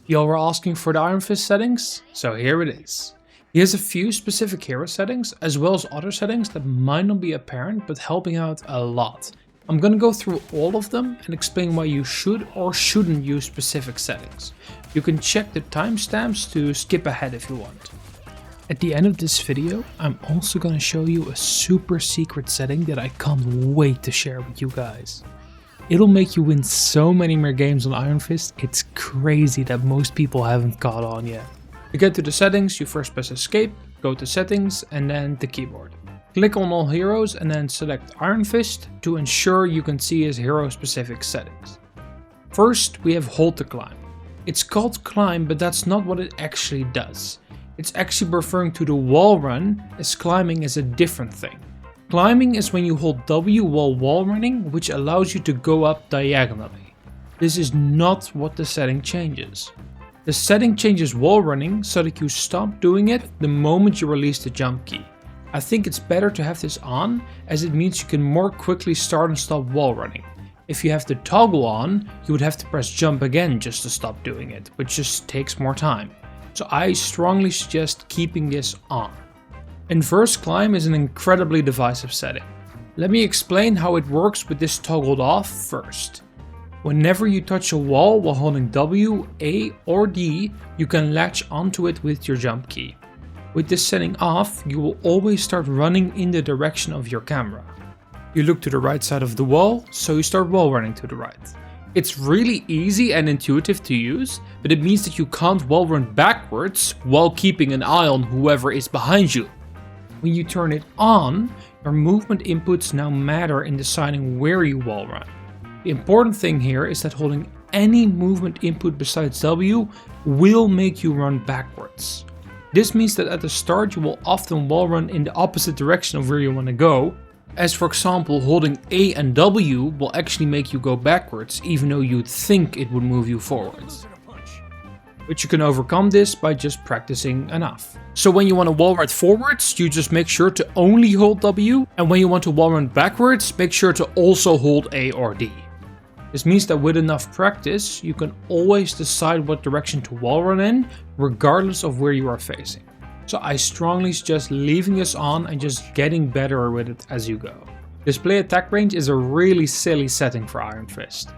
Y'all were asking for the Iron Fist settings, so here it is. He has a few specific hero settings, as well as other settings that might not be apparent, but helping out a lot. I'm gonna go through all of them and explain why you should or shouldn't use specific settings. You can check the timestamps to skip ahead if you want. At the end of this video, I'm also gonna show you a super secret setting that I can't wait to share with you guys. It'll make you win so many more games on Iron Fist, it's crazy that most people haven't caught on yet. To get to the settings, you first press escape, go to settings and then the keyboard. Click on all heroes and then select Iron Fist to ensure you can see his hero specific settings. First we have hold to climb. It's called climb, but that's not what it actually does. It's actually referring to the wall run, as climbing is a different thing. Climbing is when you hold W while wall running, which allows you to go up diagonally. This is not what the setting changes. The setting changes wall running so that you stop doing it the moment you release the jump key. I think it's better to have this on, as it means you can more quickly start and stop wall running. If you have the toggle on, you would have to press jump again just to stop doing it, which just takes more time. So I strongly suggest keeping this on. Inverse climb is an incredibly divisive setting. Let me explain how it works with this toggled off first. Whenever you touch a wall while holding W, A or D, you can latch onto it with your jump key. With this setting off, you will always start running in the direction of your camera. You look to the right side of the wall, so you start wall running to the right. It's really easy and intuitive to use, but it means that you can't wall run backwards while keeping an eye on whoever is behind you. When you turn it on, your movement inputs now matter in deciding where you wall run. The important thing here is that holding any movement input besides W will make you run backwards. This means that at the start you will often wall run in the opposite direction of where you want to go, as for example holding A and W will actually make you go backwards even though you'd think it would move you forwards. But you can overcome this by just practicing enough. So when you want to wall run forwards, you just make sure to only hold W, and when you want to wall run backwards, make sure to also hold A or D. This means that with enough practice, you can always decide what direction to wall run in, regardless of where you are facing. So I strongly suggest leaving this on and just getting better with it as you go. Display attack range is a really silly setting for Iron Fist.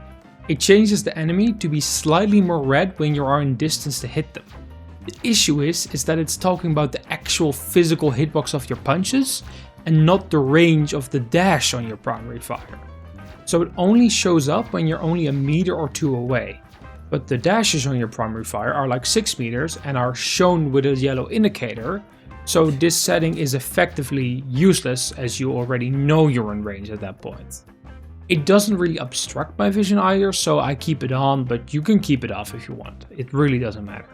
It changes the enemy to be slightly more red when you are in distance to hit them. The issue is that it's talking about the actual physical hitbox of your punches and not the range of the dash on your primary fire. So it only shows up when you're only a meter or two away. But the dashes on your primary fire are like 6 meters and are shown with a yellow indicator, so this setting is effectively useless as you already know you're in range at that point. It doesn't really obstruct my vision either, so I keep it on, but you can keep it off if you want. It really doesn't matter.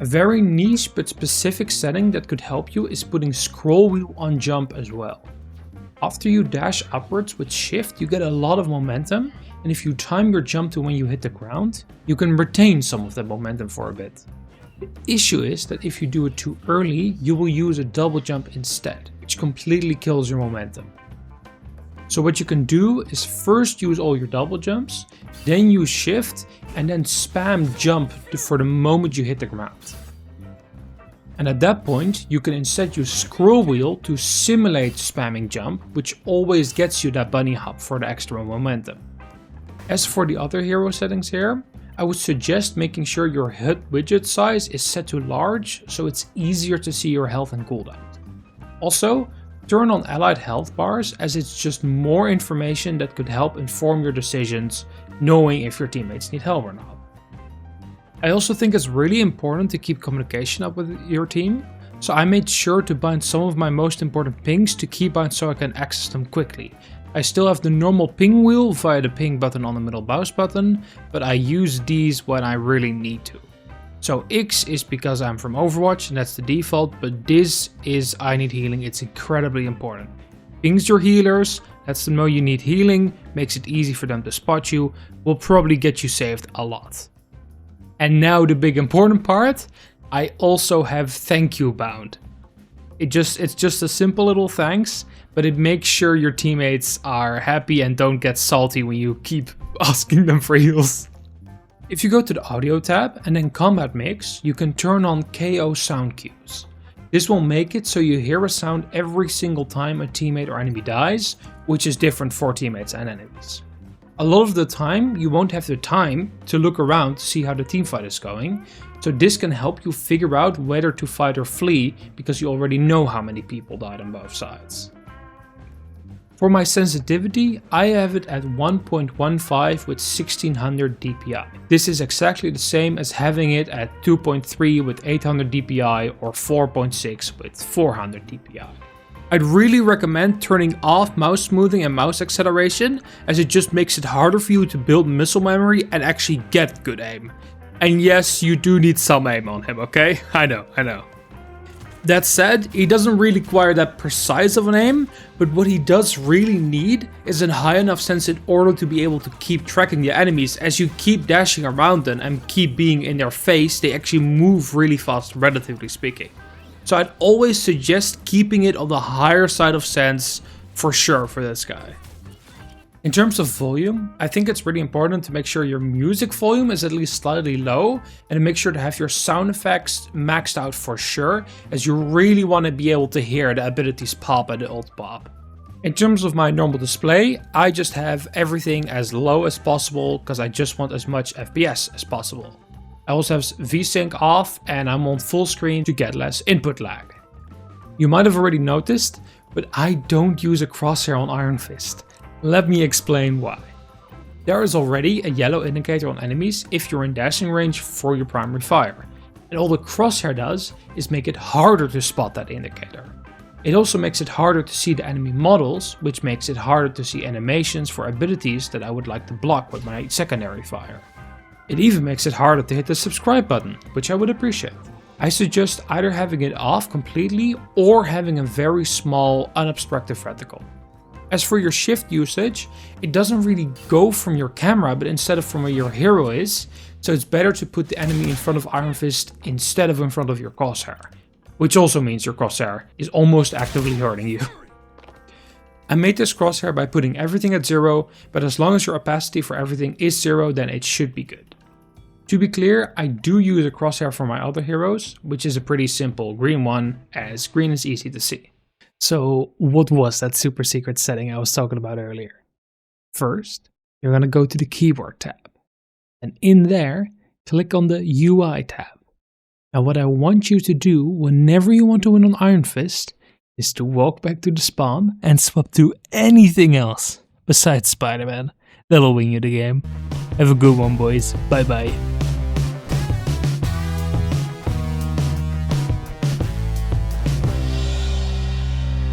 A very niche but specific setting that could help you is putting scroll wheel on jump as well. After you dash upwards with shift, you get a lot of momentum, and if you time your jump to when you hit the ground, you can retain some of that momentum for a bit. The issue is that if you do it too early, you will use a double jump instead, which completely kills your momentum. So what you can do is first use all your double jumps, then use shift, and then spam jump for the moment you hit the ground. And at that point, you can instead use scroll wheel to simulate spamming jump, which always gets you that bunny hop for the extra momentum. As for the other hero settings here, I would suggest making sure your HUD widget size is set to large so it's easier to see your health and cooldown. Also, turn on allied health bars, as it's just more information that could help inform your decisions, knowing if your teammates need help or not. I also think it's really important to keep communication up with your team, so I made sure to bind some of my most important pings to keybind so I can access them quickly. I still have the normal ping wheel via the ping button on the middle mouse button, but I use these when I really need to. So X is because I'm from Overwatch and that's the default, but this is I need healing, it's incredibly important. Pings your healers, lets them know you need healing, makes it easy for them to spot you, will probably get you saved a lot. And now the big important part, I also have thank you bound. It's just a simple little thanks, but it makes sure your teammates are happy and don't get salty when you keep asking them for heals. If you go to the audio tab and then combat mix, you can turn on KO sound cues. This will make it so you hear a sound every single time a teammate or enemy dies, which is different for teammates and enemies. A lot of the time you won't have the time to look around to see how the teamfight is going, so this can help you figure out whether to fight or flee because you already know how many people died on both sides. For my sensitivity, I have it at 1.15 with 1600 dpi. This is exactly the same as having it at 2.3 with 800 dpi or 4.6 with 400 dpi. I'd really recommend turning off mouse smoothing and mouse acceleration, as it just makes it harder for you to build muscle memory and actually get good aim. And yes, you do need some aim on him, okay? I know. That said, he doesn't really require that precise of an aim, but what he does really need is a high enough sense in order to be able to keep tracking the enemies. As you keep dashing around them and keep being in their face, they actually move really fast, relatively speaking. So I'd always suggest keeping it on the higher side of sense for sure for this guy. In terms of volume, I think it's really important to make sure your music volume is at least slightly low and to make sure to have your sound effects maxed out for sure, as you really want to be able to hear the abilities pop and the ult pop. In terms of my normal display, I just have everything as low as possible because I just want as much FPS as possible. I also have VSync off and I'm on full screen to get less input lag. You might have already noticed, but I don't use a crosshair on Iron Fist. Let me explain why. There is already a yellow indicator on enemies if you're in dashing range for your primary fire, and all the crosshair does is make it harder to spot that indicator. It also makes it harder to see the enemy models, which makes it harder to see animations for abilities that I would like to block with my secondary fire. It even makes it harder to hit the subscribe button, which I would appreciate. I suggest either having it off completely or having a very small unobstructed reticle. As for your shift usage, it doesn't really go from your camera, but instead of from where your hero is, so it's better to put the enemy in front of Iron Fist instead of in front of your crosshair. Which also means your crosshair is almost actively hurting you. I made this crosshair by putting everything at 0, but as long as your opacity for everything is 0, then it should be good. To be clear, I do use a crosshair for my other heroes, which is a pretty simple green one, as green is easy to see. So what was that super secret setting I was talking about earlier? First, you're going to go to the keyboard tab. And in there, click on the UI tab. Now what I want you to do whenever you want to win on Iron Fist is to walk back to the spawn and swap to anything else besides Spider-Man. That'll win you the game. Have a good one, boys. Bye bye.